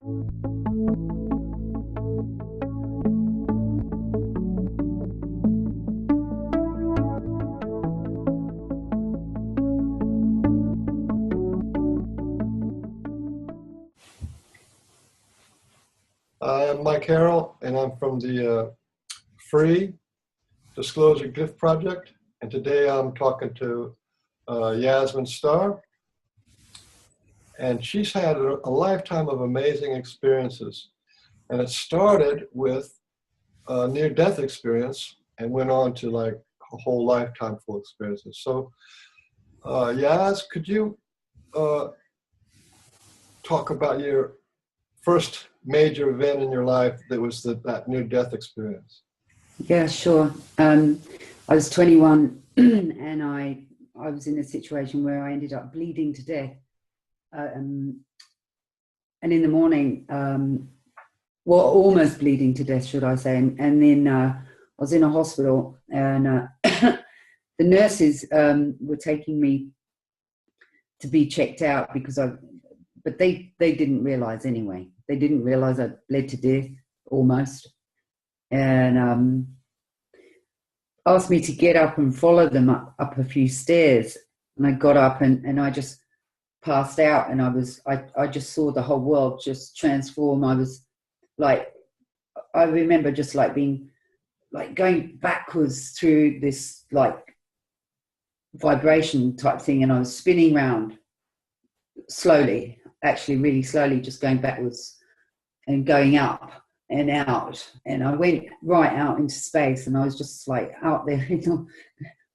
I'm Mike Harrell, and I'm from the Free Disclosure Gift Project. And today I'm talking to Yazmin Starr. And she's had a lifetime of amazing experiences. And it started with a near-death experience and went on to like a whole lifetime full experiences. So Yaz, could you talk about your first major event in your life that was that near-death experience? Yeah, sure. I was 21 and I was in a situation where I ended up bleeding to death. And in the morning, well, almost bleeding to death, should I say. And then I was in a hospital, and the nurses were taking me to be checked out but they didn't realize anyway. They didn't realize I bled to death almost, and asked me to get up and follow them up a few stairs. And I got up and I just passed out, and I just saw the whole world just transform. I was like, I remember just like being like going backwards through this like vibration type thing, and I was spinning round slowly, actually really slowly, just going backwards and going up and out, and I went right out into space, and I was just like out there, you know,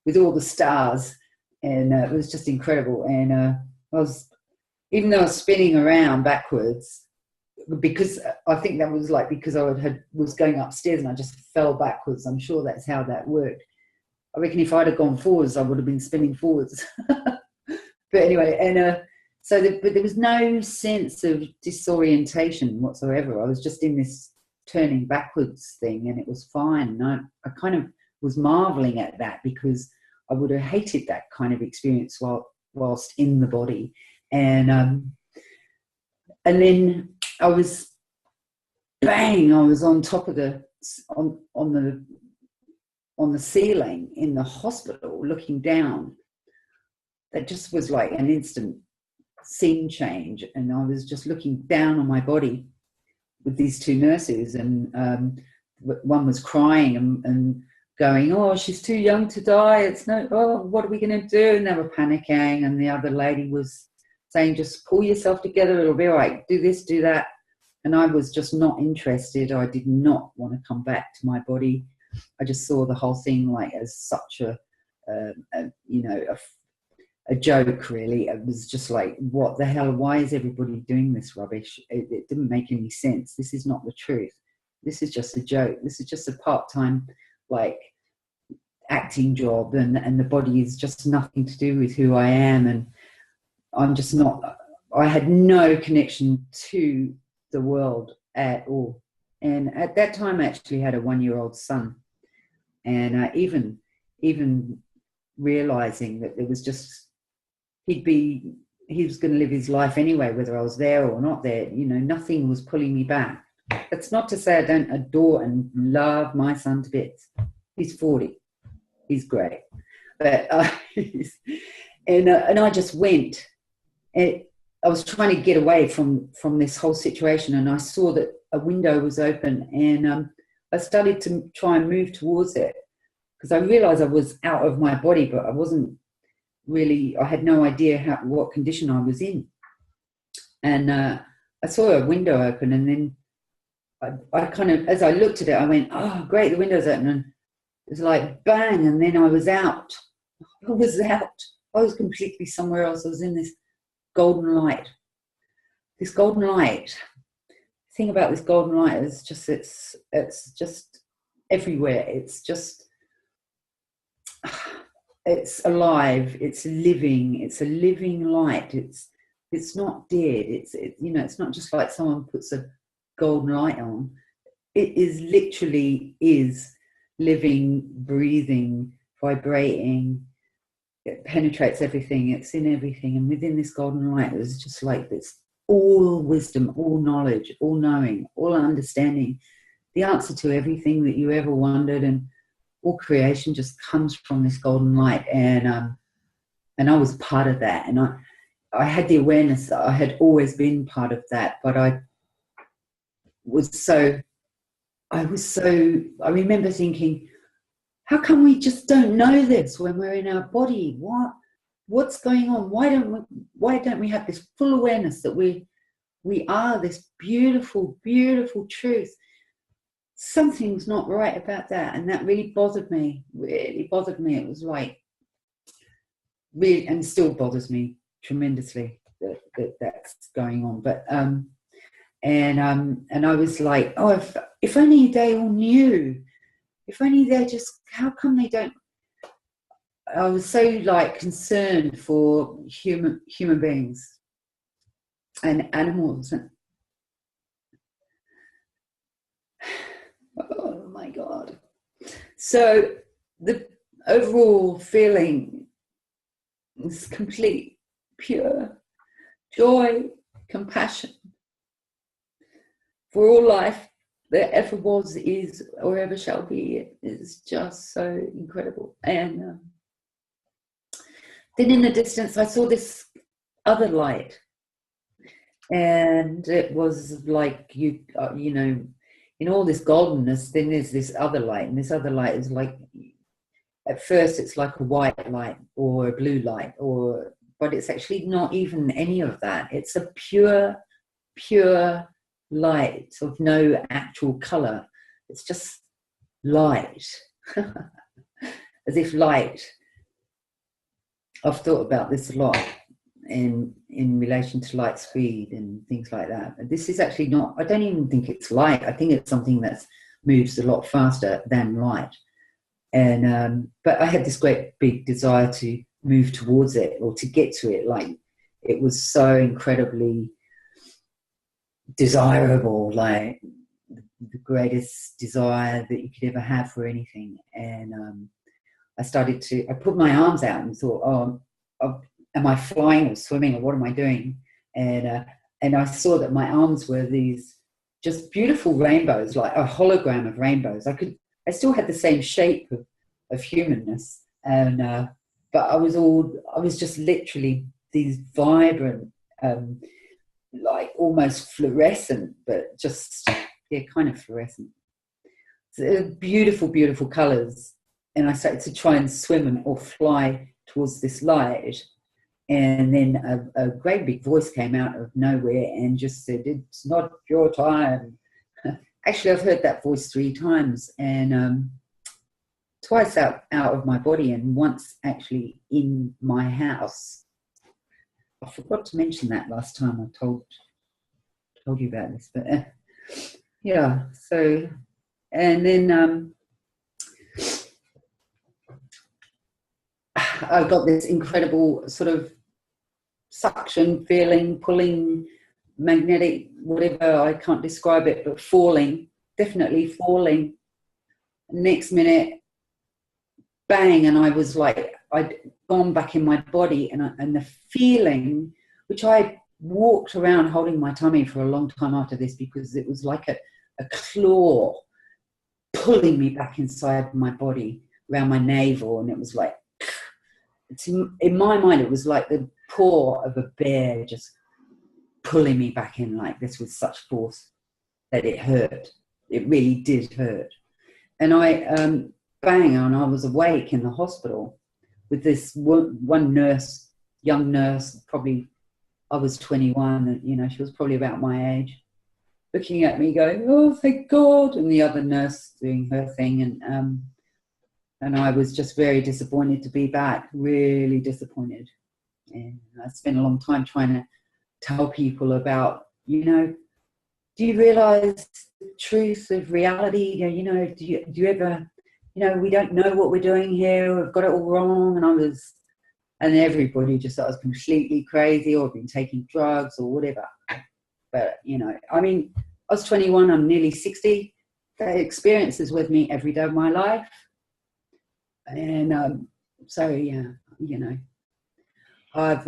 with all the stars, and it was just incredible. And I was, even though I was spinning around backwards, because I think that was like because I was going upstairs and I just fell backwards. I'm sure that's how that worked. I reckon if I'd have gone forwards, I would have been spinning forwards. But anyway, and but there was no sense of disorientation whatsoever. I was just in this turning backwards thing, and it was fine. And I kind of was marveling at that, because I would have hated that kind of experience whilst in the body. And then I was on top of on the ceiling in the hospital looking down. That just was like an instant scene change, and I was just looking down on my body with these two nurses, and one was crying and going, "Oh, she's too young to die. What are we going to do?" And they were panicking, and the other lady was saying, "Just pull yourself together, it'll be all right, do this, do that." And I was just not interested. I did not want to come back to my body. I just saw the whole thing like as such a joke, really. It was just like, what the hell? Why is everybody doing this rubbish? It didn't make any sense. This is not the truth. This is just a joke. This is just a part-time, like, acting job, and the body is just nothing to do with who I am, and I'm just not. I had no connection to the world at all. And at that time, I actually had a 1-year-old son, and even realizing that there was just, he was going to live his life anyway, whether I was there or not there. You know, nothing was pulling me back. That's not to say I don't adore and love my son to bits. He's 40. He's great. But and I just went. I was trying to get away from this whole situation, and I saw that a window was open, and I started to try and move towards it, because I realized I was out of my body, but I wasn't really, I had no idea what condition I was in. And I saw a window open, and then I kind of, as I looked at it, I went, "Oh, great, the window's open." And it was like, bang, and then I was out. I was completely somewhere else. I was in this golden light. This golden light. The thing about this golden light is just, it's just everywhere. It's just, it's alive. It's living. It's a living light. It's not dead. It's not just like someone puts a golden light on. It is literally living, breathing, vibrating. It penetrates everything. It's in everything. And within this golden light, there's just like this all wisdom, all knowledge, all knowing, all understanding, the answer to everything that you ever wondered, and all creation just comes from this golden light. And I was part of that, and I had the awareness that I had always been part of that, but I remember thinking, how come we just don't know this when we're in our body? What's going on? Why don't we have this full awareness that we are this beautiful, beautiful truth? Something's not right about that, and that really bothered me. It was like really, and still bothers me tremendously that's going on. But and I was like, oh, if only they all knew, if only they just, how come they don't? I was so like concerned for human beings and animals. And oh my God. So the overall feeling is complete, pure joy, compassion for all life that ever was, is, or ever shall be. It is just so incredible. And then in the distance, I saw this other light, and it was like you know, in all this goldenness, then there's this other light, and this other light is like, at first it's like a white light or a blue light, but it's actually not even any of that. It's a pure light of no actual color. It's just light. As if light, I've thought about this a lot in relation to light speed and things like that. But this is actually not, I don't even think it's light. I think it's something that moves a lot faster than light. And but I had this great big desire to move towards it, or to get to it. Like, it was so incredibly desirable, like the greatest desire that you could ever have for anything. And I put my arms out and thought, am I flying or swimming, or what am I doing? And I saw that my arms were these just beautiful rainbows, like a hologram of rainbows. I still had the same shape of humanness, and but I was just literally these vibrant, like almost fluorescent, but just, yeah, kind of fluorescent. So beautiful, beautiful colours. And I started to try and swim or fly towards this light. And then a great big voice came out of nowhere and just said, "It's not your time." Actually, I've heard that voice 3 times, and twice out of my body, and once actually in my house. I forgot to mention that last time I told you about this, but yeah. So, and then I got this incredible sort of suction feeling, pulling, magnetic, whatever, I can't describe it, but falling, definitely falling. Next minute, bang, and I was like, I'd gone back in my body, and the feeling, which I walked around holding my tummy for a long time after this, because it was like a claw pulling me back inside my body, around my navel, and it was like, in my mind, it was like the paw of a bear just pulling me back in like this with such force that it hurt. It really did hurt. And I, bang, and I was awake in the hospital with this one nurse, young nurse, probably, I was 21, and, you know, she was probably about my age, looking at me going, "Oh, thank God," and the other nurse doing her thing. And I was just very disappointed to be back, really disappointed. And I spent a long time trying to tell people about, you know, do you realize the truth of reality? You know, do you ever, you know, we don't know what we're doing here, we've got it all wrong. And everybody just thought I was completely crazy, or been taking drugs or whatever. But, you know, I mean, I was 21, I'm nearly 60. That experience is with me every day of my life. And so, yeah, you know, I've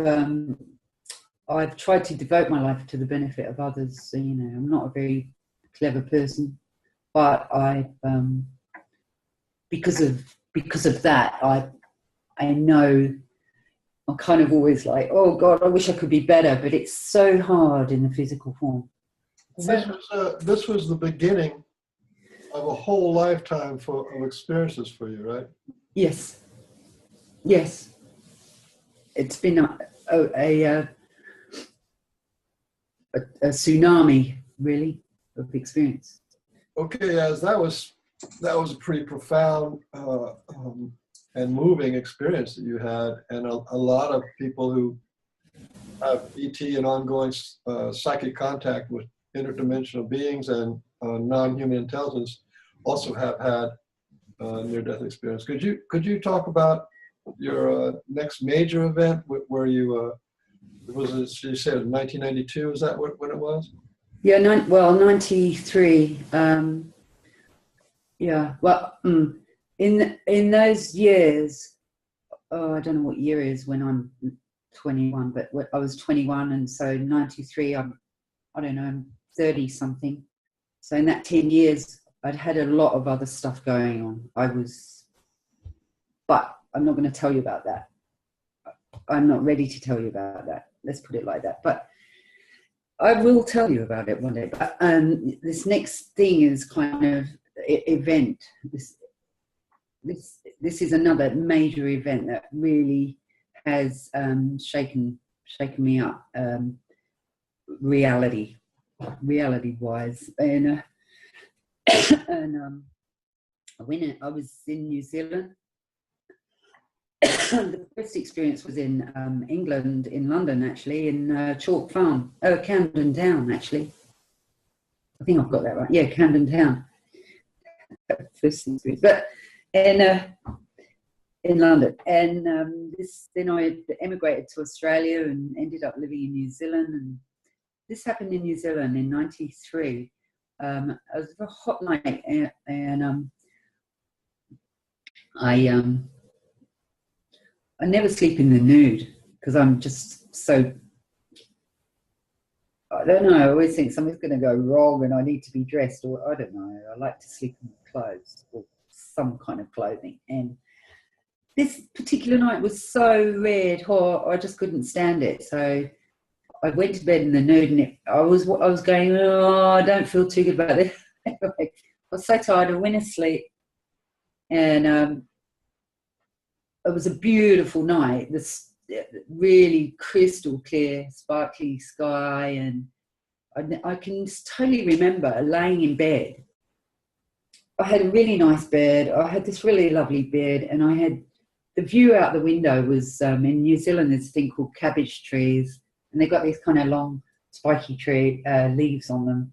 I've tried to devote my life to the benefit of others. So, you know, I'm not a very clever person, but because of that, I know I'm kind of always like, oh God, I wish I could be better, but it's so hard in the physical form. This was the beginning of a whole lifetime of experiences for you, right? Yes. It's been a tsunami, really, of experience. Okay, as that was a pretty profound and moving experience that you had, and a lot of people who have ET and ongoing psychic contact with interdimensional beings and non-human intelligence also have had near-death experience. Could you talk about your next major event where you was it, you said 1992? Is that when it was? Yeah, 93. Yeah, well, in those years, I don't know what year is when I'm 21, but I was 21, and so 93, I don't know, I'm 30 something. So in that 10 years, I'd had a lot of other stuff going on. But I'm not going to tell you about that. I'm not ready to tell you about that. Let's put it like that. But I will tell you about it one day. But this next thing is kind of event. This is another major event that really has shaken me up, reality wise, and when I was in New Zealand. The first experience was in England, in London, actually, in Chalk Farm, Camden Town, actually. I think I've got that right. Yeah, Camden Town. First experience, but in London, and then I emigrated to Australia and ended up living in New Zealand. And this happened in New Zealand in '93. It was a hot night, and I never sleep in the nude because I'm just so, I don't know, I always think something's going to go wrong and I need to be dressed, or I don't know, I like to sleep in clothes or some kind of clothing. And this particular night was so red hot, I just couldn't stand it. So I went to bed in the nude, and I was going, oh, I don't feel too good about this. Anyway, I was so tired, I went to sleep, and it was a beautiful night, this really crystal clear, sparkly sky, and I can totally remember laying in bed. I had a really nice bed. I had this really lovely bed, and I had the view out the window was in New Zealand. There's a thing called cabbage trees, and they've got these kind of long, spiky tree leaves on them.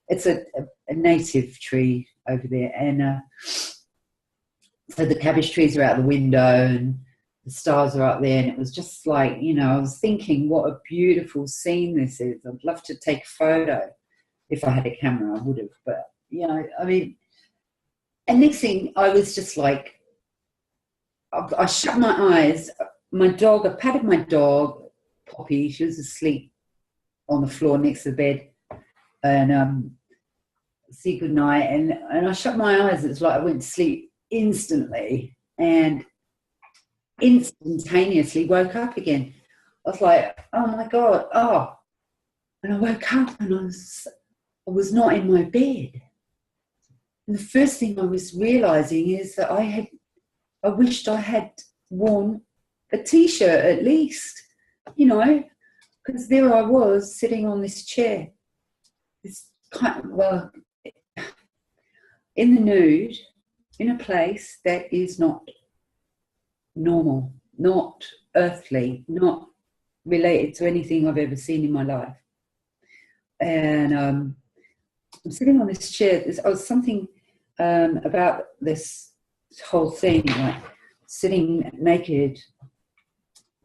It's a native tree over there, and so the cabbage trees are out the window and the stars are up there, and it was just like, you know, I was thinking what a beautiful scene this is. I'd love to take a photo. If I had a camera, I would have. But, you know, I mean, and next thing I was just like, I shut my eyes. My dog, I patted my dog, Poppy. She was asleep on the floor next to the bed. And say goodnight. And I shut my eyes. It's like I went to sleep instantly and instantaneously woke up again. I was like, oh my God, oh. And I woke up and I was not in my bed. And the first thing I was realizing is that I wished I had worn a t-shirt at least, you know, because there I was sitting on this chair, this kind of, well, in the nude, in a place that is not normal, not earthly, not related to anything I've ever seen in my life. And I'm sitting on this chair. There's something about this whole thing, like sitting naked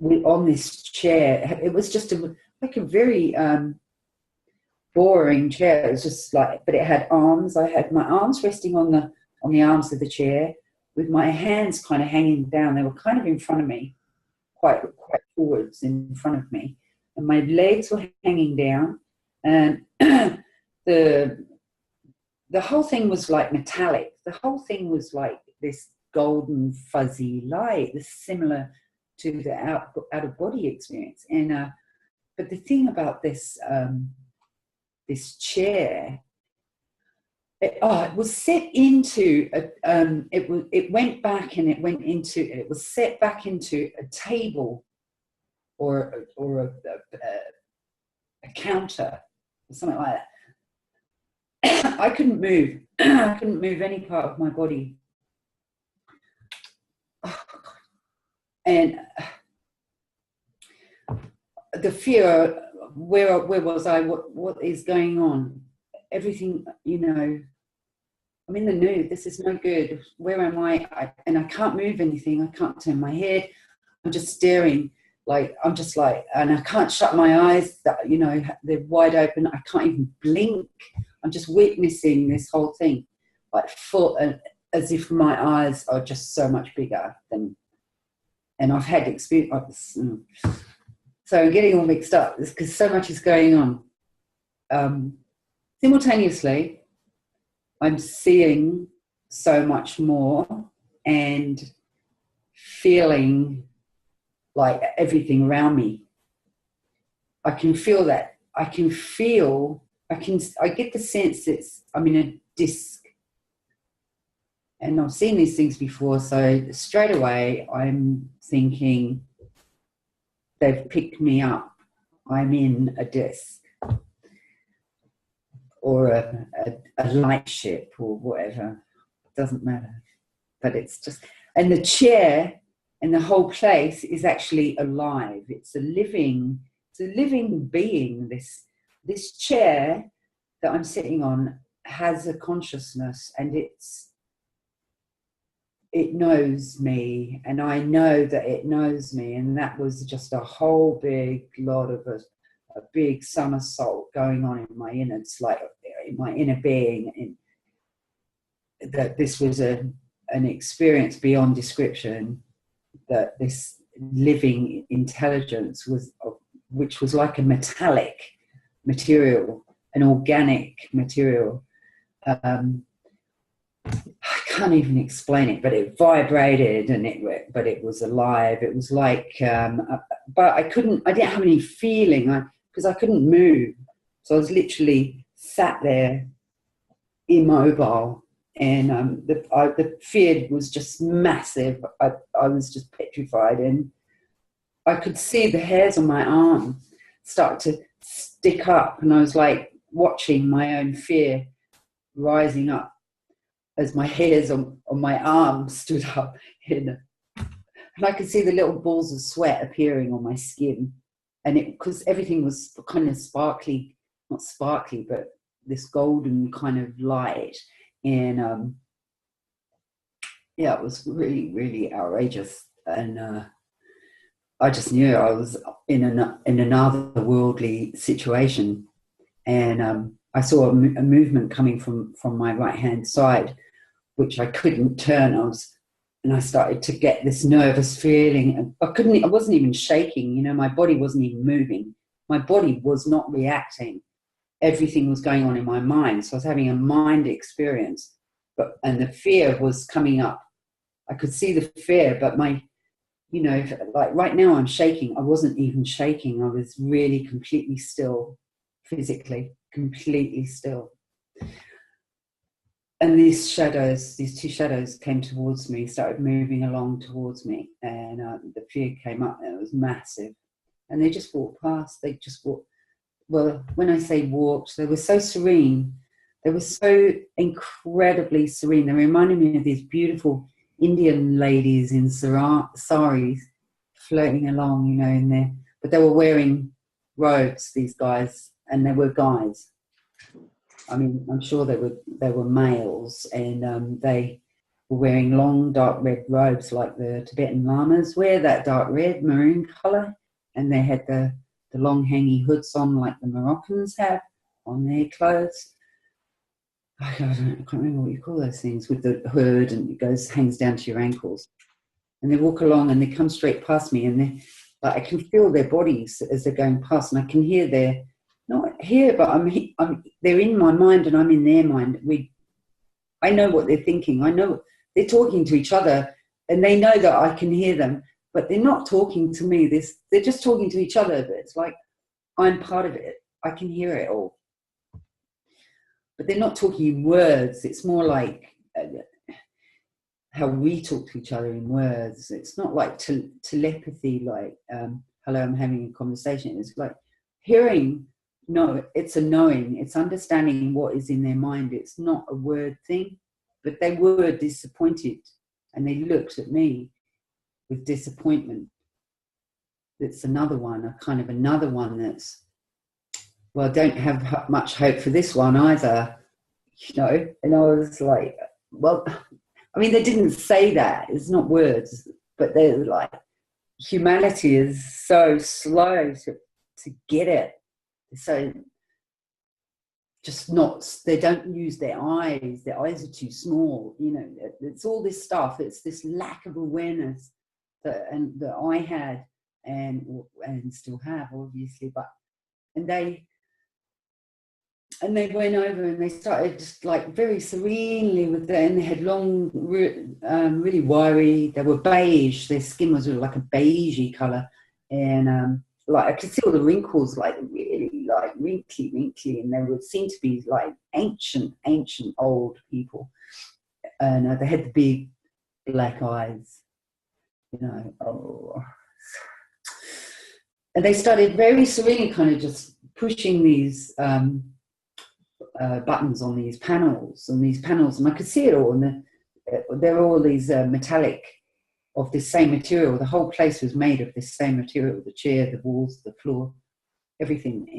on this chair. It was just like a very boring chair. It was just like, but it had arms. I had my arms resting on the arms of the chair, with my hands kind of hanging down. They were kind of in front of me, quite forwards in front of me. and my legs were hanging down, and the whole thing was like metallic. The whole thing was like this golden fuzzy light, this similar to the out of body experience. And but the thing about this this chair, it was set into it went back, and it was set back into a table or a counter or something like that. I couldn't move. I couldn't move any part of my body. And the fear, where was I? What is going on? Everything, you know, I'm in the nude. This is no good. Where am I? And I can't move anything. I can't turn my head. I'm just staring. I'm just like, and I can't shut my eyes. You know, they're wide open. I can't even blink. I'm just witnessing this whole thing, like full, as if my eyes are just so much bigger than. And I've had experience. So I'm getting all mixed up because so much is going on. Simultaneously, I'm seeing so much more and feeling like everything around me. I can feel that. I get the sense that I'm in a disc. And I've seen these things before, so straight away I'm thinking they've picked me up. I'm in a disc or a light ship or whatever. It doesn't matter. But it's just, and the chair and the whole place is actually alive. It's a living being. This chair that I'm sitting on has a consciousness, and it knows me, and I know that it knows me, and that was just a whole big lot of a big somersault going on in my innards, like in my inner being, and that this was an experience beyond description, that this living intelligence which was like a metallic material, an organic material. I can't even explain it, but it vibrated, but it was alive. It was like, but I didn't have any feeling because I couldn't move. So I was literally sat there immobile, and the fear was just massive. I was just petrified, and I could see the hairs on my arm start to stick up, and I was like watching my own fear rising up as my hairs on my arm stood up, and I could see the little balls of sweat appearing on my skin, and because everything was kind of sparkly, not sparkly, but this golden kind of light, and yeah, it was really, really outrageous, and I just knew I was in another worldly situation, and I saw a movement coming from my right hand side, which I couldn't turn. And I started to get this nervous feeling, and I wasn't even shaking. You know, my body wasn't even moving. My body was not reacting. Everything was going on in my mind. So I was having a mind experience, and the fear was coming up. I could see the fear, but you know, like right now I'm shaking. I wasn't even shaking. I was really completely still, physically, completely still. And these two shadows came towards me, started moving along towards me, and the fear came up, and it was massive. And they just walked past. They just walked. Well, when I say walked, they were so serene. They were so incredibly serene. They reminded me of these beautiful Indian ladies in saris floating along, you know, in there. But they were wearing robes, these guys, and they were guys. I mean, I'm sure they were males, and they were wearing long, dark red robes like the Tibetan lamas wear, that dark red, maroon colour, and they had the long hanging hoods on like the Moroccans have on their clothes. I can't remember what you call those things, with the hood, and it hangs down to your ankles. And they walk along, and they come straight past me, and they're Like I can feel their bodies as they're going past, and I can hear their, not here, but they're in my mind and I'm in their mind. I know what they're thinking. I know they're talking to each other, and they know that I can hear them, but they're not talking to me. They're just talking to each other. But it's like I'm part of it. I can hear it all. But they're not talking in words. It's more like how we talk to each other in words. It's not like telepathy, like, hello, I'm having a conversation. It's like hearing. No, it's a knowing. It's understanding what is in their mind. It's not a word thing. But they were disappointed, and they looked at me with disappointment. It's another one, another one that's, well, I don't have much hope for this one either, you know. And I was like, well, I mean, they didn't say that. It's not words, but they're like, humanity is so slow to get it. So just not, they don't use their eyes are too small, you know. It's all this stuff. It's this lack of awareness that I had and still have, obviously. But and they went over and they started just like very serenely with that, and they had long, really wiry. They were beige. Their skin was like a beigey color, and like I could see all the wrinkles, like really like wrinkly, and they would seem to be like ancient old people, and they had the big black eyes, you know. Oh. And they started very serenely, kind of just pushing these buttons on these panels, and I could see it all, and they're all these metallic, of this same material. The whole place was made of this same material, the chair, the walls, the floor, everything.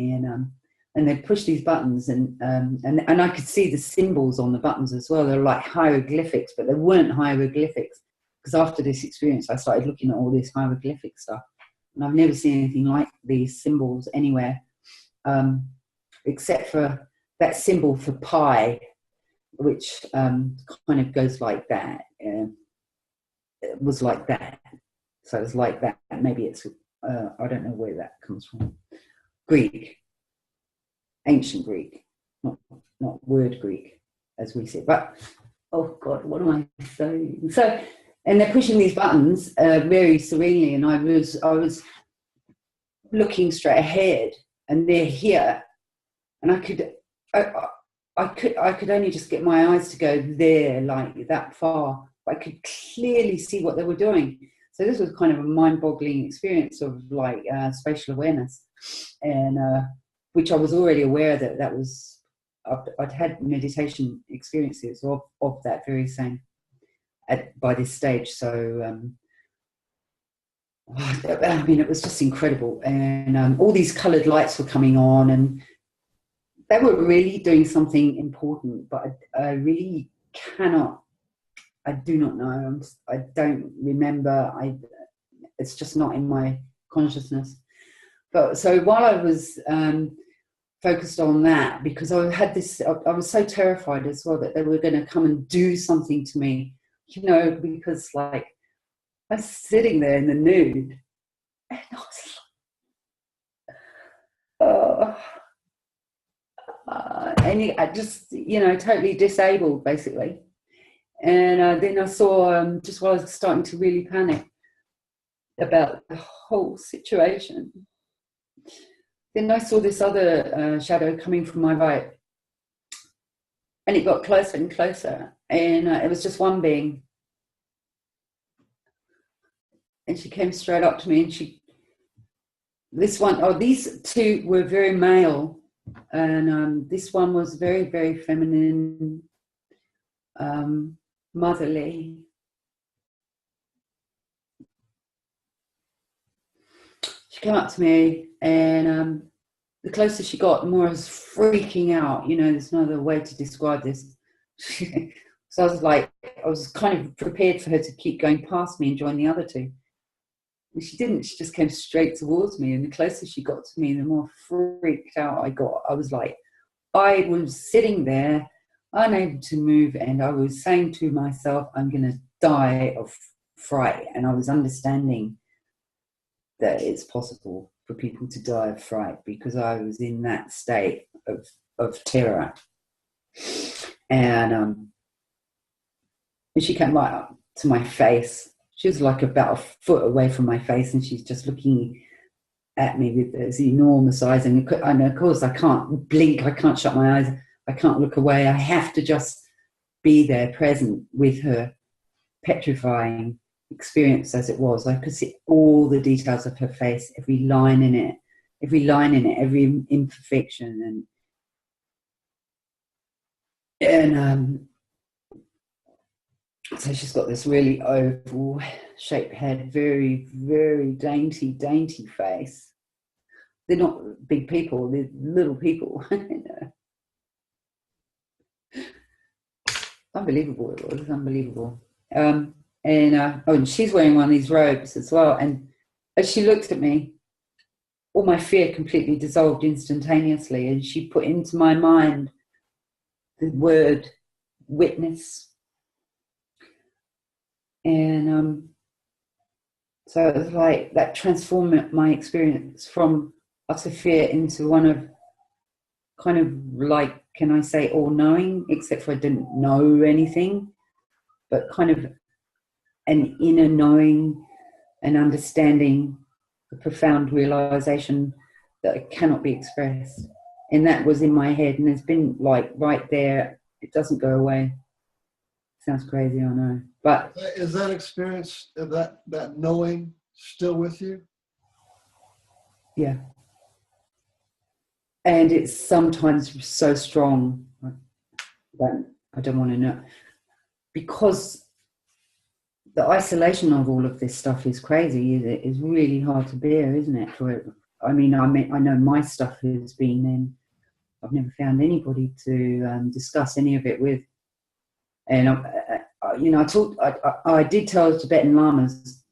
And they pushed these buttons, and I could see the symbols on the buttons as well. They were like hieroglyphics, but they weren't hieroglyphics, because after this experience I started looking at all this hieroglyphic stuff, and I've never seen anything like these symbols anywhere, except for that symbol for pi, which kind of goes like that. It was like that, so it's like that. Maybe it's I don't know where that comes from. Greek, ancient Greek, not word Greek as we say. But oh God, what am I saying? So, and they're pushing these buttons very serenely, and I was looking straight ahead, and they're here, and I could only just get my eyes to go there, like that far. I could clearly see what they were doing. So this was kind of a mind-boggling experience of like spatial awareness, and which I was already aware that was, I'd had meditation experiences of that very same by this stage. So I mean, it was just incredible, and all these coloured lights were coming on, and they were really doing something important, but I really cannot. I do not know. I don't remember. It's just not in my consciousness. But so while I was focused on that, because I had this, I was so terrified as well that they were going to come and do something to me, you know, because like I was sitting there in the nude, and I was like, oh, and I just, you know, totally disabled basically. And then I saw, just while I was starting to really panic about the whole situation, then I saw this other shadow coming from my right, and it got closer and closer, and it was just one being, and she came straight up to me, and these two were very male, and this one was very, very feminine, motherly. She came up to me, and the closer she got, the more I was freaking out. You know, there's no other way to describe this. So I was kind of prepared for her to keep going past me and join the other two. And she didn't. She just came straight towards me, and the closer she got to me, the more freaked out I got. I was sitting there, unable to move, and I was saying to myself, I'm going to die of fright. And I was understanding that it's possible for people to die of fright, because I was in that state of terror. And she came right up to my face. She was like about a foot away from my face, and she's just looking at me with those enormous eyes. And of course, I can't blink, I can't shut my eyes, I can't look away. I have to just be there, present with her petrifying experience as it was. I could see all the details of her face, every line in it, every imperfection, and so she's got this really oval shaped head, very, very dainty face. They're not big people, they're little people. Unbelievable, it was unbelievable. And she's wearing one of these robes as well. And as she looked at me, all my fear completely dissolved instantaneously, and she put into my mind the word witness. And so it was like that transformed my experience from utter fear into one of kind of like, can I say all-knowing, except for I didn't know anything, but kind of an inner knowing and understanding, a profound realization that it cannot be expressed. And that was in my head, and it's been like right there. It doesn't go away. Sounds crazy, I know. But is that experience, that knowing, still with you? Yeah. And it's sometimes so strong that I don't want to know. Because the isolation of all of this stuff is crazy. It's really hard to bear, isn't it? I know my stuff has been, and I've never found anybody to discuss any of it with. And I did tell Tibetan lamas,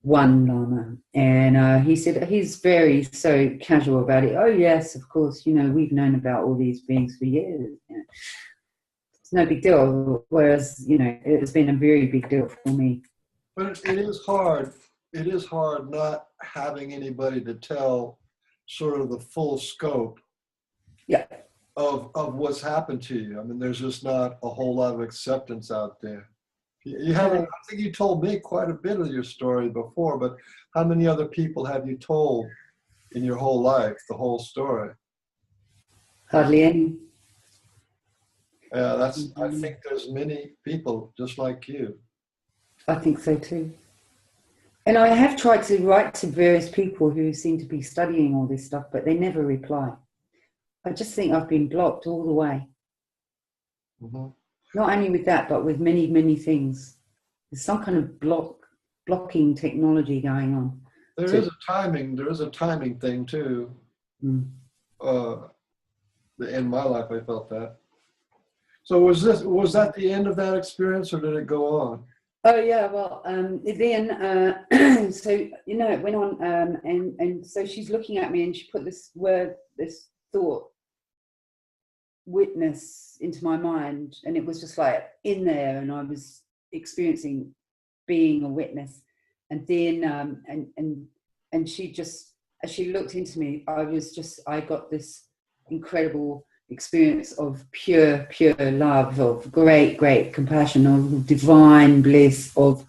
one lama, and he said he's very so casual about it. Oh yes, of course, we've known about all these beings for years. It's no big deal. Whereas it's been a very big deal for me. But it is hard. It is hard not having anybody to tell sort of the full scope. Yeah. Of what's happened to you. I mean, there's just not a whole lot of acceptance out there. You haven't. I think you told me quite a bit of your story before, but how many other people have you told in your whole life the whole story? Hardly any. Yeah, I think there's many people just like you. I think so too. And I have tried to write to various people who seem to be studying all this stuff, but they never reply. I just think I've been blocked all the way. Mm-hmm. Not only with that, but with many, many things. There's some kind of blocking technology going on. There is a timing thing too. Mm. In my life, I felt that. So was that the end of that experience, or did it go on? Oh yeah, well, then so it went on, and so she's looking at me, and she put this thought, witness, into my mind, and it was just like in there, and I was experiencing being a witness. And then and she just, as she looked into me, I got this incredible experience of pure love, of great compassion, of divine bliss, of,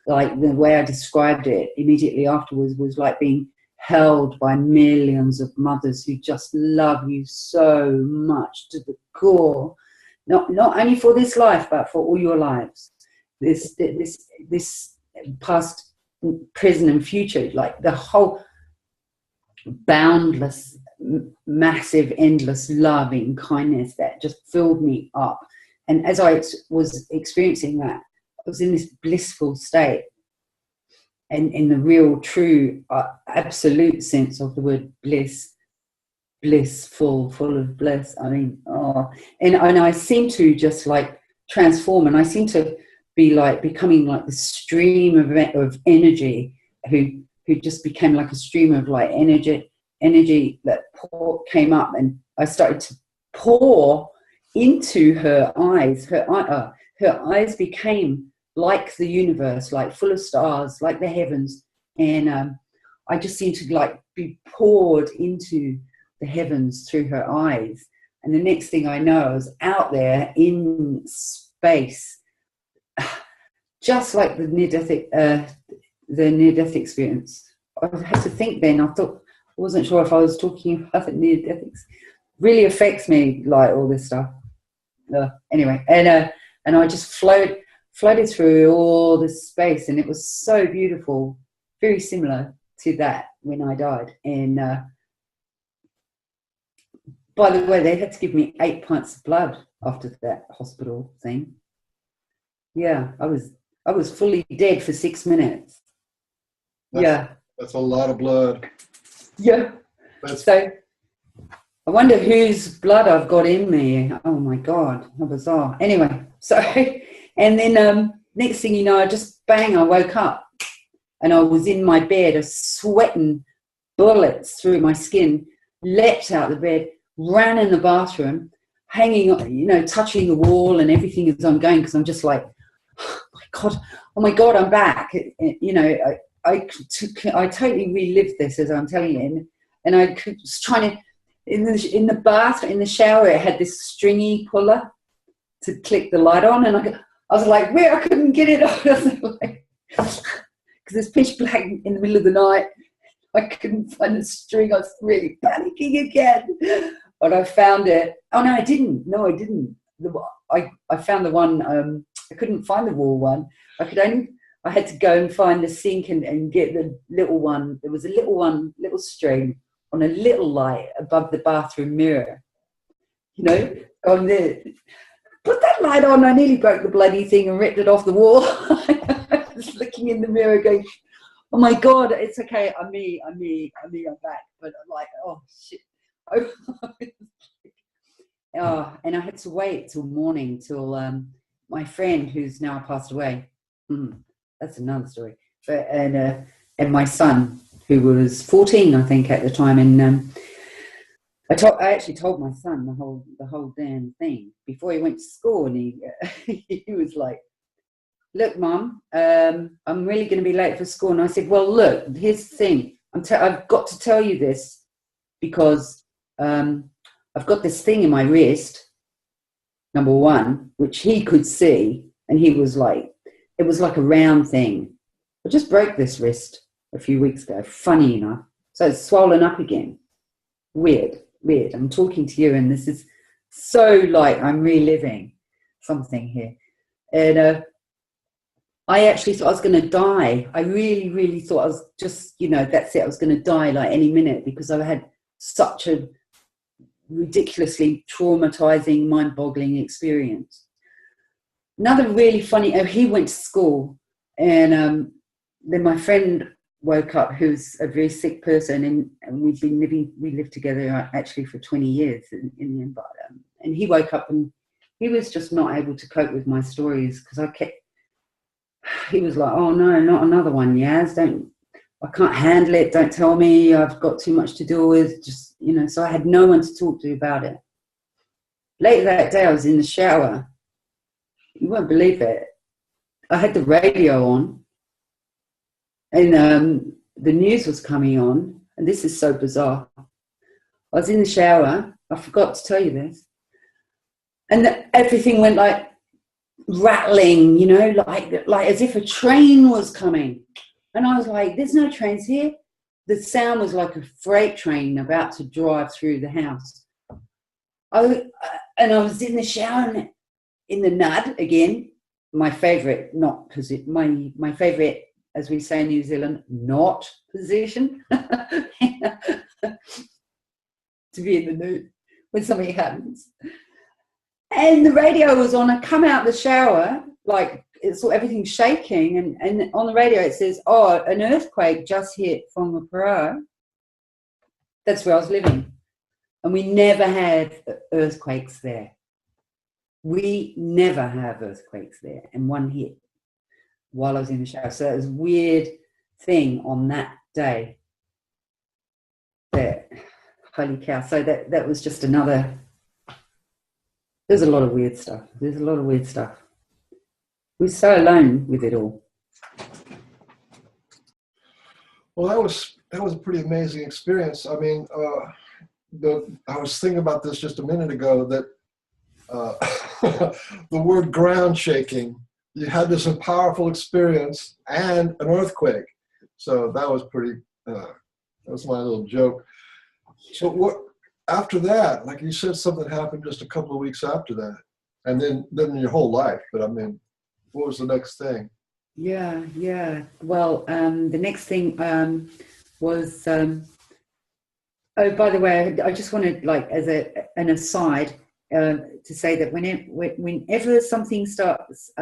like, the way I described it immediately afterwards was like being held by millions of mothers who just love you so much to the core, not only for this life but for all your lives, this past, present and future, like the whole boundless, massive, endless loving kindness that just filled me up. And as I was experiencing that, I was in this blissful state, and in the real, true, absolute sense of the word bliss, blissful, full of bliss. I mean, and I seem to just like transform, and I seem to be like becoming like this stream of energy who just became like a stream of like energy that came up, and I started to pour into her eyes. Her eyes became like the universe, like full of stars, like the heavens. And I just seemed to like be poured into the heavens through her eyes. And the next thing I know, I was out there in space, just like the near-death experience. I had to think then. I wasn't sure if I was talking about the near-death. Really affects me, like all this stuff. Anyway, and I just floated through all this space, and it was so beautiful, very similar to that when I died. And by the way, they had to give me 8 pints of blood after that hospital thing. Yeah, I was fully dead for 6 minutes. That's a lot of blood. Yeah. So I wonder whose blood I've got in me. Oh my God, how bizarre. Anyway, so, and then next thing you know, I woke up and I was in my bed, I was sweating bullets through my skin, leapt out of the bed, ran in the bathroom, hanging, touching the wall and everything as I'm going, because I'm just like, oh my God, I'm back. I totally relived this as I'm telling you, and I was trying to, in the bath, in the shower, it had this stringy puller to click the light on, and I was like, where I couldn't get it on, because it's pitch black in the middle of the night. I couldn't find the string. I was really panicking again, but I found it. Oh no, I didn't. I found the one. I couldn't find the wall one. I had to go and find the sink and get the little one. There was a little string on a little light above the bathroom mirror. On there. Put that light on. I nearly broke the bloody thing and ripped it off the wall. I was looking in the mirror going, oh my God, it's okay. I'm me, I'm back. But I'm like, oh shit. And I had to wait till morning till my friend, who's now passed away. That's another story. But and my son, who was 14, I think, at the time, and I actually told my son the whole damn thing before he went to school, and he was like, look, Mum, I'm really going to be late for school. And I said, well, look, here's the thing. I've got to tell you this because I've got this thing in my wrist, number one, which he could see. And he was like, it was like a round thing. I just broke this wrist a few weeks ago, funny enough. So it's swollen up again. Weird. I'm talking to you, and this is so like I'm reliving something here. And I actually thought I was going to die. I really, really thought I was just, that's it. I was going to die like any minute because I had such a ridiculously traumatizing, mind-boggling experience. Another really funny, he went to school, and then my friend woke up, who's a very sick person, and we lived together actually for 20 years in the end, and he woke up and he was just not able to cope with my stories because he was like, oh no, not another one, Yaz, I can't handle it, don't tell me, I've got too much to deal with, just, so I had no one to talk to about it. Later that day, I was in the shower. You won't believe it. I had the radio on, and the news was coming on, and this is so bizarre. I was in the shower, I forgot to tell you this, and everything went like rattling, like as if a train was coming. And I was like, there's no trains here. The sound was like a freight train about to drive through the house. And I was in the shower, in the nud again, my favourite, my favourite, as we say in New Zealand, not position, to be in the nude when something happens. And the radio was on. I come out the shower, like everything's shaking, and on the radio it says, oh, an earthquake just hit Whangaparo. That's where I was living. And we never had earthquakes there. We never have earthquakes there. And one hit while I was in the shower. So it was a weird thing on that day. Holy cow. So that was just another... There's a lot of weird stuff. We're so alone with it all. Well, that was a pretty amazing experience. I mean, I was thinking about this just a minute ago, that the word ground shaking, you had this powerful experience and an earthquake. So that was pretty, that was my little joke. So what, after that, like you said, something happened just a couple of weeks after that, and then your whole life. But I mean, what was the next thing? Yeah. Well, the next thing was, oh, by the way, I just wanted, like, as an aside, to say that whenever something starts,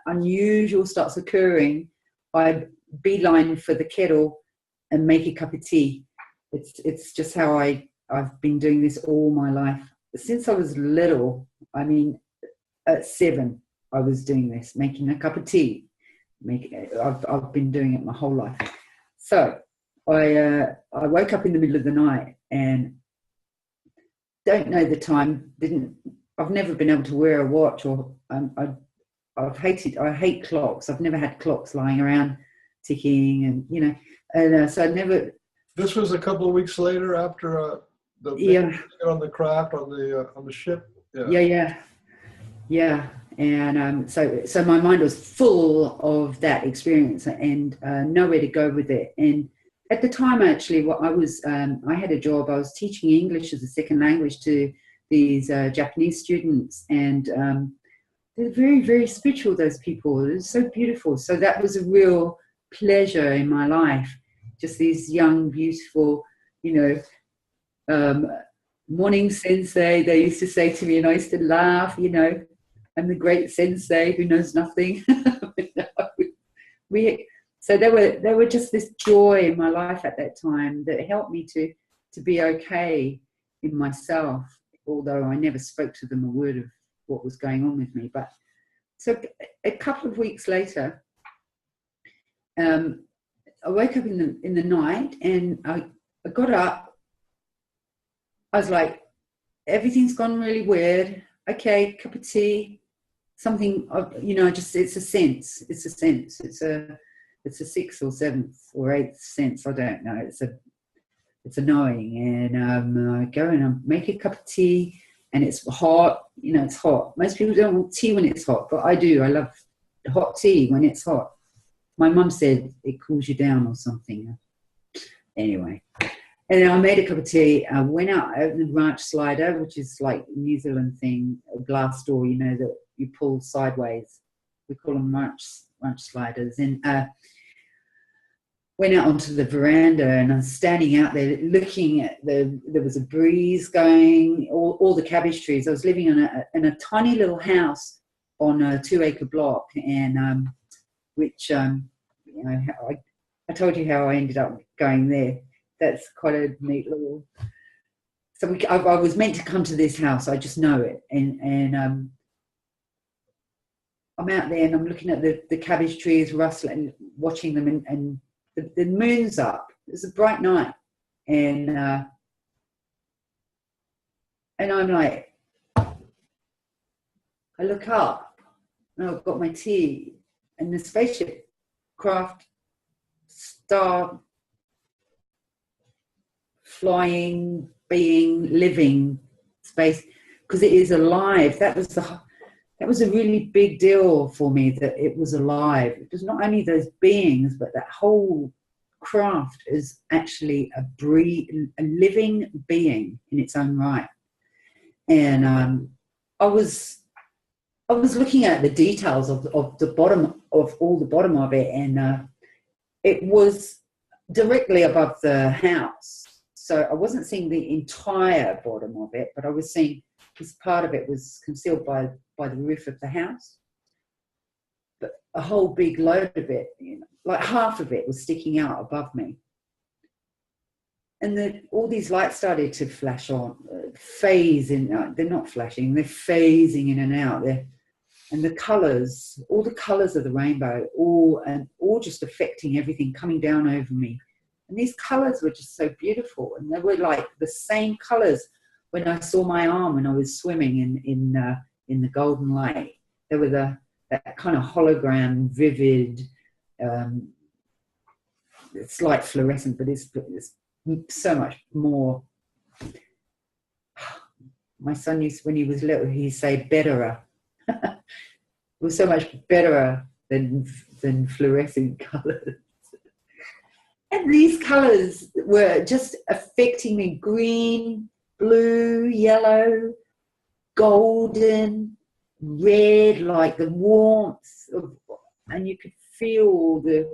unusual starts occurring, I beeline for the kettle and make a cup of tea. It's just how I've been doing this all my life. Since I was little, I mean, at 7, I was doing this, making a cup of tea. I've been doing it my whole life. So I woke up in the middle of the night and don't know the time. I've never been able to wear a watch, or I hate clocks. I've never had clocks lying around ticking, and so I never. This was a couple of weeks later after on the craft on the ship. Yeah. And so my mind was full of that experience and nowhere to go with it. And at the time, actually, I had a job. I was teaching English as a second language to these Japanese students, and they're very, very spiritual, those people. It was so beautiful. So that was a real pleasure in my life. Just these young, beautiful, morning sensei, they used to say to me, and I used to laugh, I'm the great sensei who knows nothing. So there were just this joy in my life at that time that helped me to be okay in myself, although I never spoke to them a word of what was going on with me. But so a couple of weeks later, I woke up in the night, and I got up. I was like, everything's gone really weird. Okay, cup of tea, something, it's a sense. It's a sense. It's a 6th or 7th or 8th sense. I don't know. It's a knowing. And I go and I make a cup of tea, and it's hot. It's hot. Most people don't want tea when it's hot, but I do. I love hot tea when it's hot. My mum said it cools you down or something. Anyway. And I made a cup of tea. I went out, opened the ranch slider, which is like a New Zealand thing, a glass door, that you pull sideways. We call them ranch sliders. And went out onto the veranda, and I was standing out there looking at there was a breeze going, all the cabbage trees. I was living in a tiny little house on a 2-acre block, and I told you how I ended up going there. That's quite a neat little. So I was meant to come to this house. I just know it, and I'm out there and I'm looking at the cabbage trees rustling, watching them, and the moon's up. It's a bright night, and I'm like, I look up, and I've got my tea, and the spaceship craft star flying being living space, because it is alive. That was a really big deal for me, that it was alive. It was not only those beings, but that whole craft is actually a living being in its own right. And I was looking at the details of the bottom of it, and it was directly above the house. So I wasn't seeing the entire bottom of it, but I was seeing this part of it was concealed by the roof of the house. But a whole big load of it, like half of it, was sticking out above me. And all these lights started to flash on, phase in. They're not flashing; they're phasing in and out. And the colours, all the colours of the rainbow, all just affecting everything, coming down over me. And these colours were just so beautiful, and they were like the same colours when I saw my arm when I was swimming in the golden light. They were that kind of hologram, vivid, it's like fluorescent, but it's so much more. My son used, when he was little, he'd say betterer. It was so much betterer than fluorescent colours. And these colours were just affecting me: green, blue, yellow, golden, red, like the warmth of, and you could feel the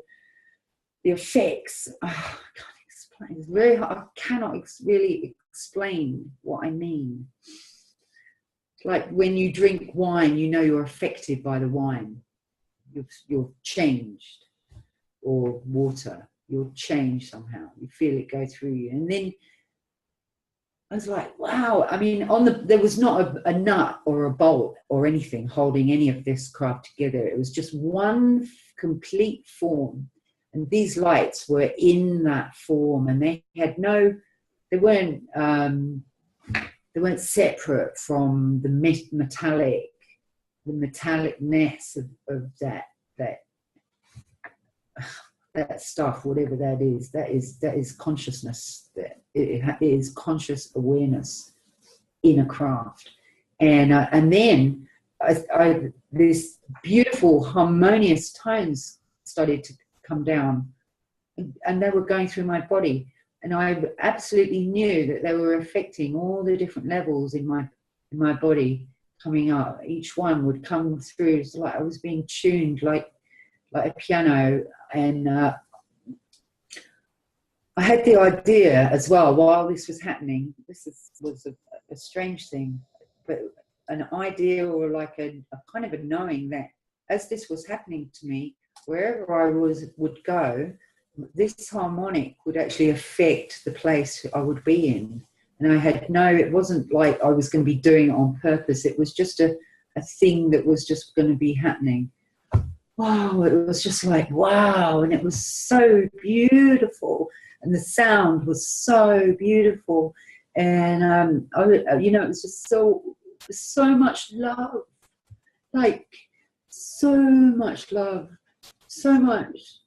effects. Oh, I can't explain. It's very hard. I cannot really explain what I mean. It's like when you drink wine, you know you're affected by the wine. You're changed. Or water, you'll change somehow. You feel it go through you. And then I was like, wow. I mean, there was not a nut or a bolt or anything holding any of this craft together. It was just one complete form. And these lights were in that form, and they weren't separate from the metallicness of that stuff, whatever that is. That is consciousness. It is conscious awareness in a craft. And then this beautiful harmonious tones started to come down, and they were going through my body, and I absolutely knew that they were affecting all the different levels in my body, coming up. Each one would come through. It's like I was being tuned like a piano. And I had the idea as well, while this was happening, was a strange thing, but an idea, or like a kind of a knowing that as this was happening to me, wherever I would go, this harmonic would actually affect the place I would be in. And it wasn't like I was going to be doing it on purpose. It was just a thing that was just going to be happening. Wow, it was just like, wow. And it was so beautiful. And the sound was so beautiful. And, it was just so much love. Like, so much love. So much.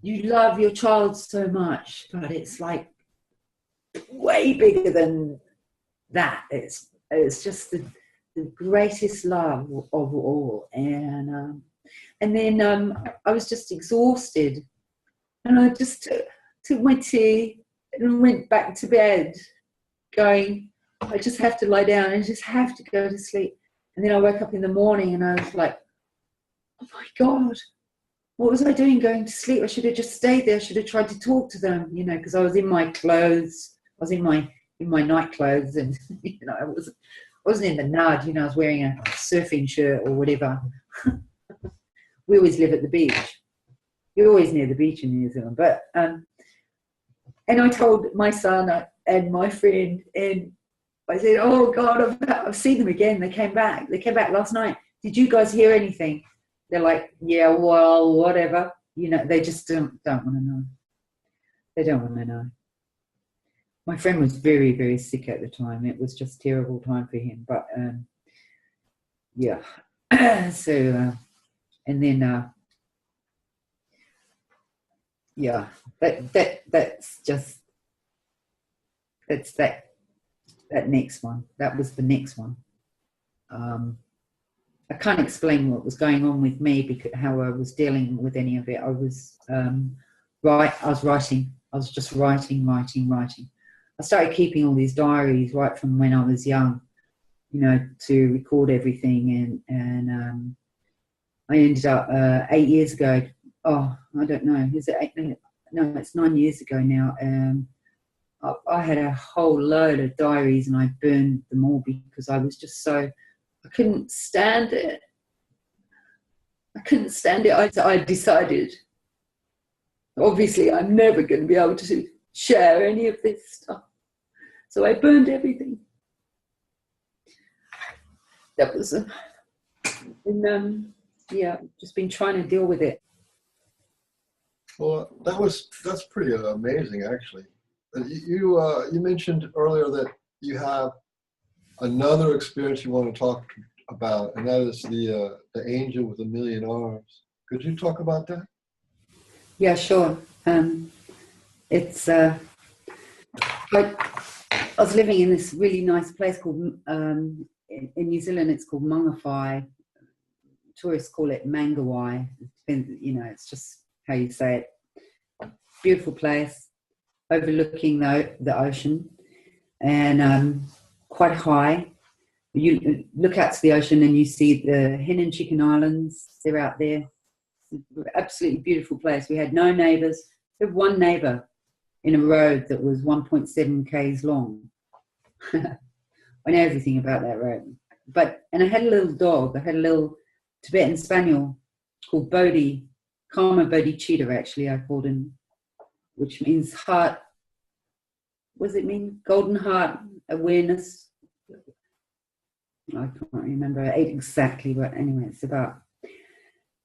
You love your child so much, but it's like way bigger than that. It's just the greatest love of all. And then I was just exhausted, and I just took my tea and went back to bed, going, I just have to lie down, I just have to go to sleep. And then I woke up in the morning and I was like, oh my God, what was I doing going to sleep? I should have just stayed there. I should have tried to talk to them, because I was in my clothes. I was in my night clothes, and I wasn't in the nud. I was wearing a surfing shirt or whatever. We always live at the beach. You're always near the beach in New Zealand. But and I told my son and my friend, and I said, oh God, I've seen them again. They came back. They came back last night. Did you guys hear anything? They're like, yeah, well, whatever. They just don't want to know. They don't want to know. My friend was very, very sick at the time. It was just a terrible time for him. But, yeah. So, and then, yeah, that's that next one. That was the next one. I can't explain what was going on with me, because how I was dealing with any of it. I was writing. I was just writing. I started keeping all these diaries right from when I was young, to record everything. And I ended up 8 years ago. Oh, I don't know. Is it 8? No, it's 9 years ago now. I had a whole load of diaries, and I burned them all because I was just so. I couldn't stand it. I decided, obviously, I'm never going to be able to share any of this stuff. So I burned everything. That was, just been trying to deal with it. Well, that's pretty amazing, actually. You mentioned earlier that you have another experience you want to talk about, and that is the angel with a million arms. Could you talk about that? Yeah, sure. It's like I was living in this really nice place called in New Zealand. It's called Mangawhai. Tourists call it Mangawhai. You know, it's just how you say it. Beautiful place, overlooking the ocean, and quite high. You look out to the ocean and you see the Hen and Chicken Islands. They're out there. Absolutely beautiful place. We had no neighbours. We had one neighbour in a road that was 1.7 k's long. I know everything about that road. And I had a little dog. I had a little Tibetan Spaniel called Bodhi, Karma Bodhi Cheetah, actually, I called him, which means heart. What does it mean? Golden heart awareness. I can't remember exactly what, anyway, it's about.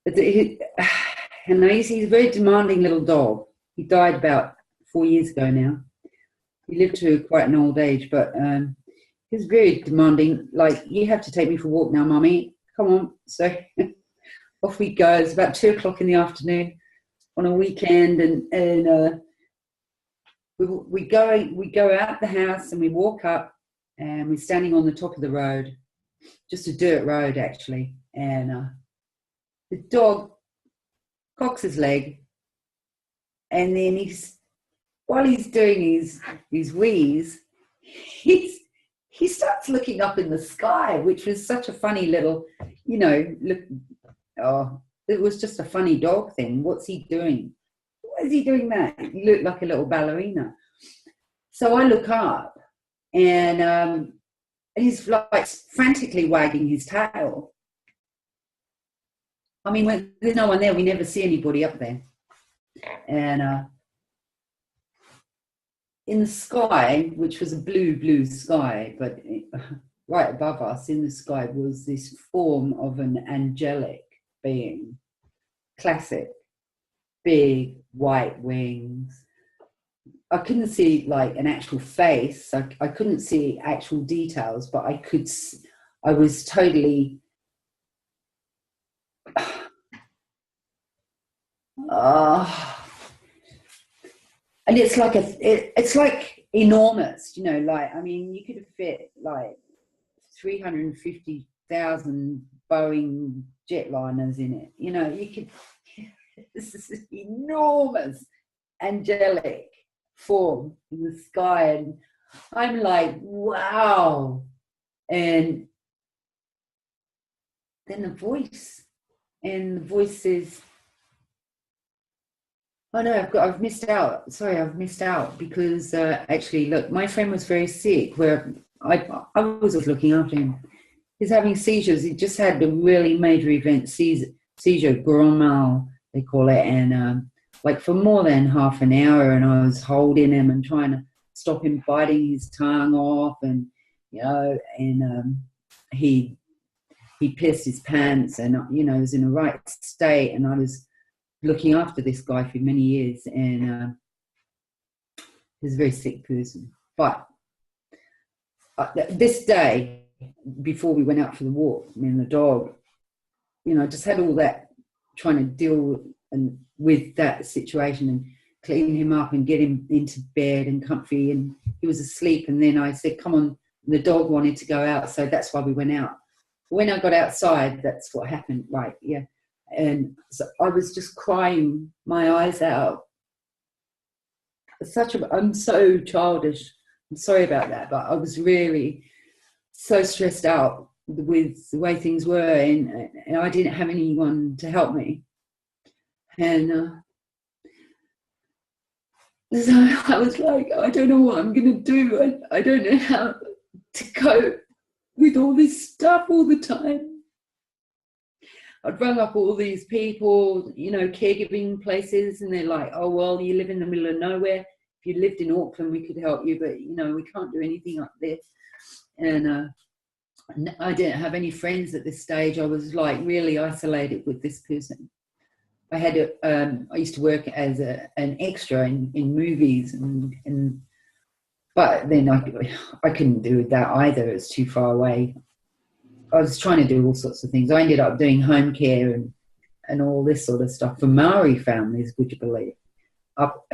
And he's a very demanding little dog. He died about 4 years ago now. He lived to quite an old age, but he was very demanding. Like, you have to take me for a walk now, Mummy. Come on. So off we go. It's about 2 o'clock in the afternoon on a weekend, and we go out the house and we walk up, and we're standing on the top of the road, just a dirt road actually, and the dog cocks his leg, and then while he's doing his wheeze, he starts looking up in the sky, which was such a funny little, you know, look. Oh, it was just a funny dog thing. What's he doing? Why is he doing that? He looked like a little ballerina. So I look up, and he's like frantically wagging his tail. I mean, when there's no one there, we never see anybody up there. And in the sky, which was a blue sky, but right above us in the sky was this form of an angelic being, classic, big white wings. I couldn't see like an actual face. I couldn't see actual details, but I was totally and it's like enormous, you know, like, I mean, you could have fit like 350,000 Boeing jetliners in it, you know. You could this is an enormous angelic form in the sky, and I'm like, wow. And then the voice says, oh no, I've missed out. Sorry, I've missed out because actually, look, my friend was very sick. Where I was looking after him. He's having seizures. He just had a really major event, seizure, grand mal, they call it, and like for more than half an hour. And I was holding him and trying to stop him biting his tongue off, and you know, and he pissed his pants, and you know, he was in a right state, and I was looking after this guy for many years, and he's a very sick person. But this day, before we went out for the walk, me and the dog, you know, I just had all that, trying to deal with that situation and clean him up and get him into bed and comfy, and he was asleep. And then I said, come on, the dog wanted to go out, so that's why we went out. When I got outside, that's what happened, right? Yeah. And so I was just crying my eyes out. I'm so childish. I'm sorry about that, but I was really so stressed out with the way things were, and I didn't have anyone to help me. And so I was like, I don't know what I'm going to do. I don't know how to cope with all this stuff all the time. I'd rung up all these people, you know, caregiving places, and they're like, oh, well, you live in the middle of nowhere. If you lived in Auckland, we could help you, but, you know, we can't do anything up there. And I didn't have any friends at this stage. I was, like, really isolated with this person. I had I used to work as an extra in movies, but then I couldn't do that either. It's too far away. I was trying to do all sorts of things. I ended up doing home care and all this sort of stuff for Maori families, would you believe,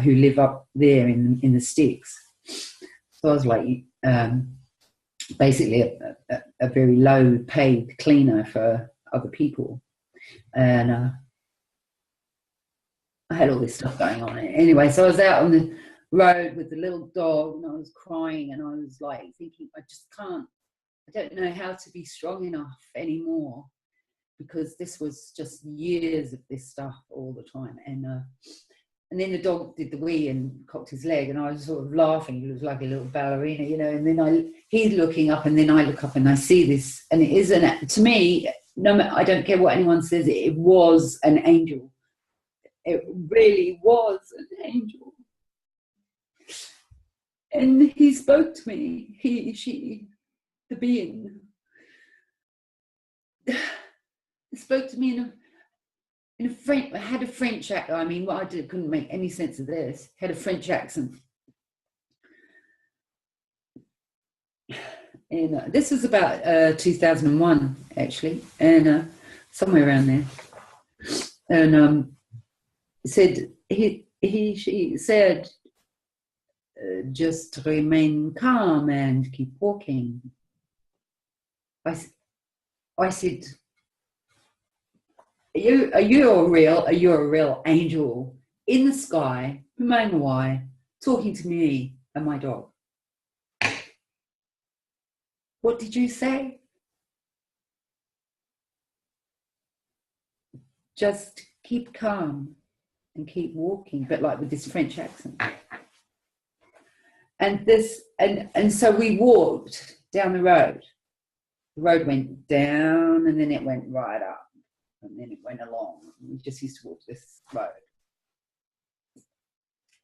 who live up there in the sticks. So I was like basically a very low paid cleaner for other people, and I had all this stuff going on. Anyway, so I was out on the road with the little dog, and I was crying, and I was like thinking, I don't know how to be strong enough anymore, because this was just years of this stuff all the time. And then the dog did the wee and cocked his leg, and I was sort of laughing. He was like a little ballerina, you know. And then he's looking up, and then I look up and I see this, and it is to me, no, I don't care what anyone says, it was an angel. It really was an angel. And he spoke to me, she, the being, spoke to me in a French, had a French accent. I mean, what I did couldn't make any sense of this. Had a French accent. And this was about 2001, actually, and somewhere around there. And she said, just remain calm and keep walking. I said, Are you a real angel in the sky, from Hawaii, talking to me and my dog? What did you say? Just keep calm and keep walking, but like with this French accent. And so we walked down the road. The road went down, and then it went right up, and then it went along. We just used to walk this road.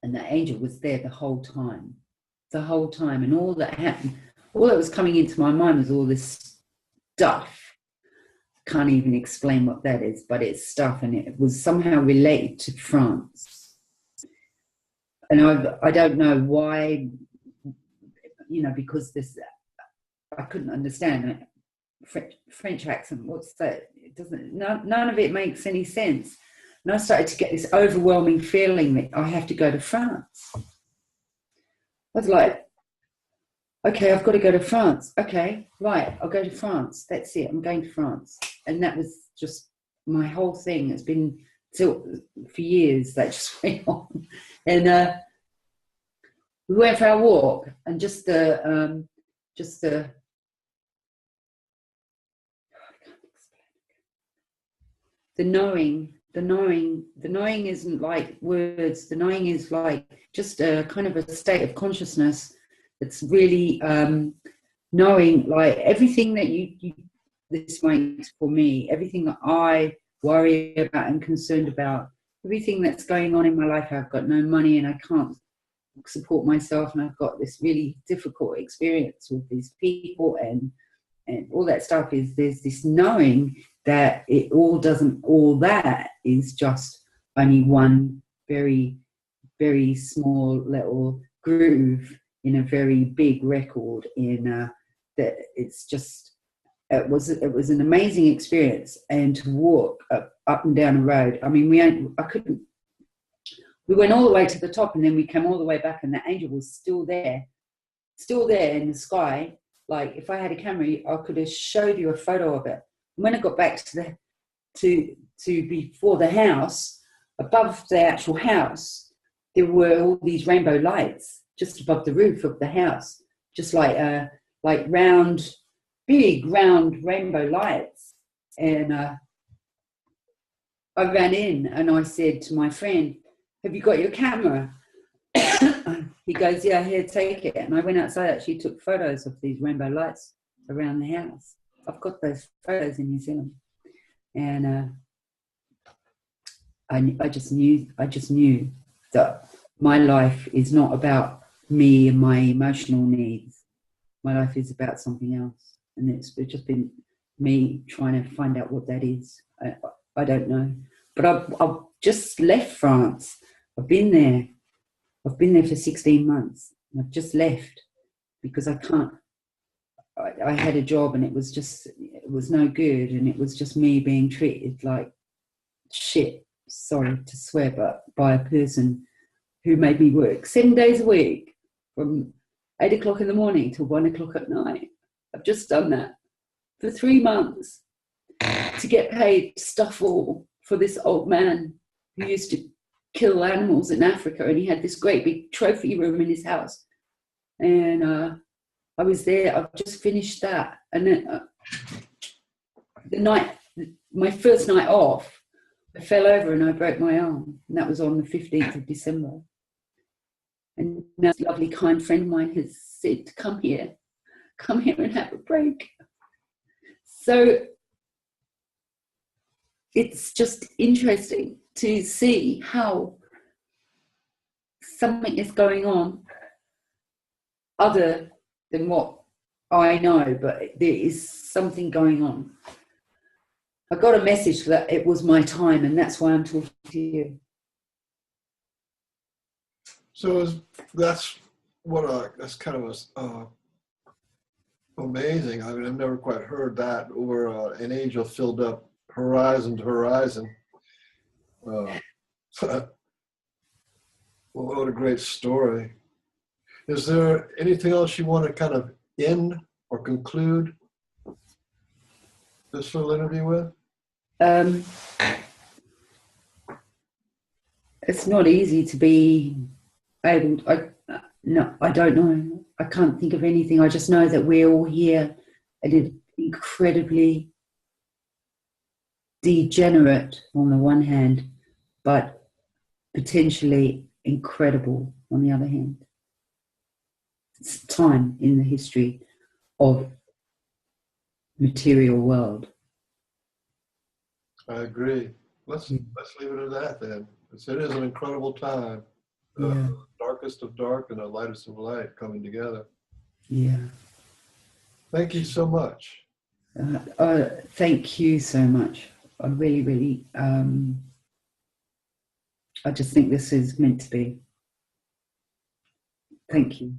And the angel was there the whole time. And all that happened, all that was coming into my mind was all this stuff. Can't even explain what that is, but it's stuff, and it was somehow related to France. And I don't know why, you know, because I couldn't understand it. French accent, what's that? It doesn't, none of it makes any sense. And I started to get this overwhelming feeling that I have to go to France. I was like, okay, I've got to go to France. Okay, right, I'll go to France. That's it, I'm going to France. And that was just my whole thing. It's been for years that just went on. And we went for our walk, and just the knowing isn't like words. The knowing is like just a kind of a state of consciousness. It's really knowing, like everything that you this makes for me, everything that I worry about and concerned about, everything that's going on in my life. I've got no money and I can't support myself, and I've got this really difficult experience with these people and all that stuff. There's this knowing that all that is just only one very, very small little groove in a very big record. That it's just, it was an amazing experience. And to walk up and down a road, I mean, we went all the way to the top, and then we came all the way back, and the angel was still there in the sky. Like if I had a camera, I could have showed you a photo of it. When I got back to before the house, above the actual house, there were all these rainbow lights just above the roof of the house, just like big round rainbow lights. And I ran in and I said to my friend, "Have you got your camera?" He goes, "Yeah, here, take it." And I went outside, actually took photos of these rainbow lights around the house. I've got those photos in New Zealand. And I just knew that my life is not about me and my emotional needs. My life is about something else. And it's just been me trying to find out what that is. I don't know. But I've just left France. I've been there for 16 months. And I've just left because I can't. I had a job, and it was no good, and it was just me being treated like shit, sorry to swear, but by a person who made me work 7 days a week from 8 o'clock in the morning till 1 o'clock at night. I've just done that for 3 months to get paid stuff all for this old man who used to kill animals in Africa, and he had this great big trophy room in his house. And I was there. I've just finished that, and then my first night off, I fell over and I broke my arm, and that was on the 15th of December. And now a lovely, kind friend of mine has said, come here and have a break. So it's just interesting to see how something is going on other than what I know, but there is something going on. I got a message that it was my time, and that's why I'm talking to you. So that's kind of amazing. I mean, I've never quite heard that, over an angel filled up horizon to horizon. Well, what a great story. Is there anything else you want to kind of end or conclude this little interview with? It's not easy to be able to, I don't know. I can't think of anything. I just know that we're all here at an incredibly degenerate on the one hand, but potentially incredible on the other hand. It's time in the history of material world. I agree. Let's leave it at that then. It is an incredible time. Darkest of dark and the lightest of light coming together. Yeah. Thank you so much. Thank you so much. I really, really, I just think this is meant to be. Thank you.